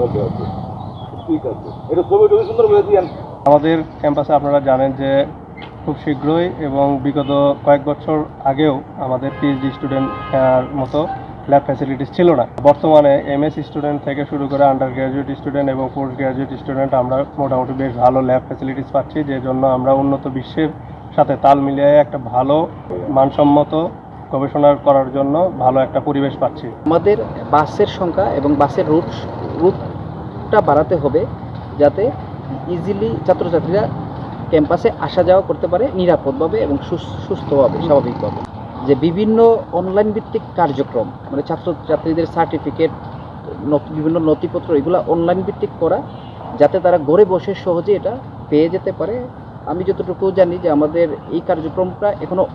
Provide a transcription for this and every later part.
ওকে ওকে, ঠিক আছে। এটা ছবি টবি সুন্দর করে দিয়েন। আমাদের ক্যাম্পাসে আপনারা জানেন যে খুব শীঘ্রই এবং বিগত কয়েক বছর আগেও আমাদের পিএইচডি স্টুডেন্ট মতো ল্যাব ফ্যাসিলিটিস ছিল না। বর্তমানে এমএস স্টুডেন্ট থেকে শুরু করে আন্ডার গ্র্যাজুয়েট স্টুডেন্ট এবং পোস্ট গ্র্যাজুয়েট স্টুডেন্ট আমরা মোটামুটি বেশ ভালো ল্যাব ফ্যাসিলিটিস পাচ্ছি, যে জন্য আমরা উন্নত বিশ্বের সাথে তাল মিলিয়ে একটা ভালো মানসম্মত গবেষণা করার জন্য ভালো একটা পরিবেশ পাচ্ছি। আমাদের বাসের সংখ্যা এবং বাসের রুটটা বাড়াতে হবে, যাতে ইজিলি ছাত্রছাত্রীরা ক্যাম্পাসে আসা যাওয়া করতে পারে নিরাপদভাবে এবং সুস্থভাবে, স্বাভাবিকভাবে। যে বিভিন্ন অনলাইন ভিত্তিক কার্যক্রম, মানে ছাত্রছাত্রীদের সার্টিফিকেট, বিভিন্ন নথিপত্র, এগুলো অনলাইন ভিত্তিক করা, যাতে তারা ঘরে বসে সহজে এটা পেয়ে যেতে পারে। আমি যতটুকু জানি যে আমাদের এই কার্যক্রমটা এখনও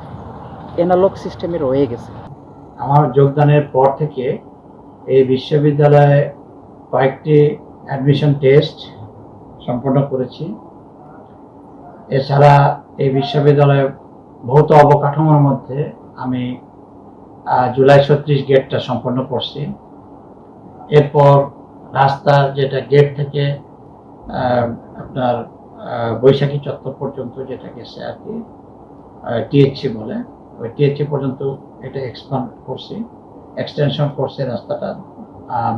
অ্যানালগ সিস্টেমে রয়ে গেছে। আমার যোগদানের পর থেকে এই বিশ্ববিদ্যালয়ে কয়েকটি অ্যাডমিশন টেস্ট সম্পন্ন করেছি। এছাড়া এই বিশ্ববিদ্যালয়ে ভৌত অবকাঠামোর মধ্যে আমি জুলাই 36 গেটটা সম্পন্ন করছি। এরপর রাস্তার যেটা গেট থেকে আপনার বৈশাখী চত্বর পর্যন্ত যেটা গেছে আর কি, টিএইচসি বলে, ওই টিএইচসি পর্যন্ত এটা এক্সটেনশন করছে রাস্তাটা,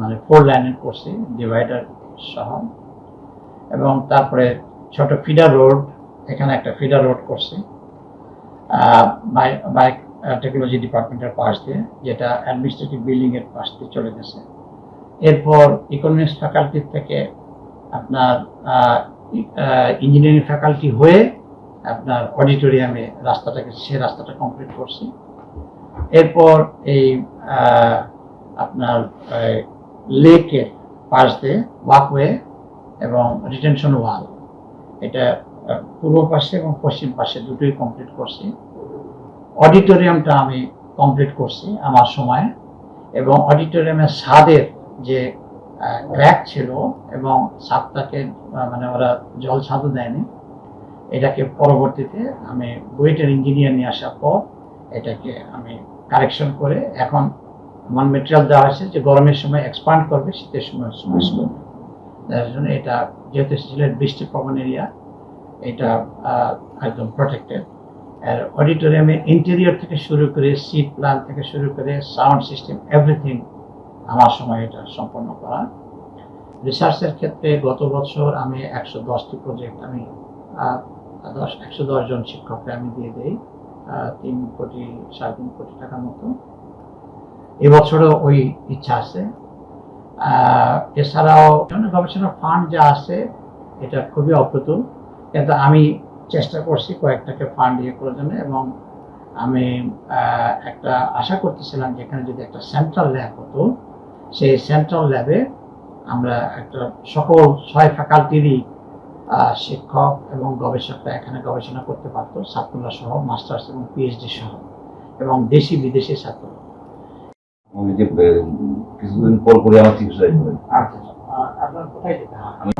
মানে 4 লাইনের করছি ডিভাইডার সহ। এবং তারপরে ছোট ফিডার রোড, এখানে একটা ফিডার রোড করছি বাইক টেকনোলজি ডিপার্টমেন্টের পাশ দিয়ে, যেটা অ্যাডমিনিস্ট্রেটিভ বিল্ডিং এর পাশ দিয়ে চলে গেছে। এরপর ইকোনমিক্স ফ্যাকাল্টি থেকে আপনার ইঞ্জিনিয়ারিং ফ্যাকাল্টি হয়ে আপনার অডিটোরিয়ামে সে রাস্তাটা কমপ্লিট করছি। এরপর এই আপনার লেকের পাশ দিয়ে ওয়াকওয়ে এবং রিটেনশন ওয়াল, এটা পূর্ব পাশে এবং পশ্চিম পাশে দুটোই কমপ্লিট করছি। অডিটোরিয়ামটা আমি কমপ্লিট করছি আমার সময়, এবং অডিটোরিয়ামের ছাদের যে ক্র্যাক ছিল এবং ছাদটাকে মানে ওরা জল ছাদও দেয়নি, এটাকে পরবর্তীতে আমি বুয়েটের ইঞ্জিনিয়ার নিয়ে আসার পর এটাকে আমি কারেকশন করে এখন আমার মেটেরিয়াল দেওয়া হয়েছে যে গরমের সময় এক্সপান্ড করবে, শীতের সময় স্ম্যাশ করবে। যার জন্য এটা যেহেতু সিলেট বৃষ্টি প্রবণ এরিয়া, এটা একদম প্রটেক্টেড। আর অডিটোরিয়ামের ইন্টেরিয়র থেকে শুরু করে সিট প্ল্যান থেকে শুরু করে সাউন্ড সিস্টেম এভরিথিং আমার সময় এটা সম্পন্ন করা। রিসার্চের ক্ষেত্রে গত বছর আমি 110টি প্রজেক্ট আমি 110 জন শিক্ষককে আমি দিয়ে দেই 3.5 কোটি টাকার মতো। এবছরও ওই ইচ্ছা আছে। এছাড়াও গবেষণা ফান্ড যা আছে এটা খুবই অপ্রতুল, কিন্তু আমি চেষ্টা করছি কয়েকটাকে ফান্ড করার জন্য, এবং আমি একটা আশা করতেছিলাম যেখানে যদি একটা সেন্ট্রাল ল্যাব হতো, সেই সেন্ট্রাল ল্যাবে আমরা একটা সকল 6 ফ্যাকাল্টিরই শিক্ষক এবং গবেষকরা এখানে গবেষণা করতে পারতো, ছাত্ররা সহ, মাস্টার্স এবং পিএইচডি সহ, এবং দেশি বিদেশি ছাত্র। কিছুদিন পর করে আমার চিকিৎসা আচ্ছা, আপনার কোথায় যেতে হবে?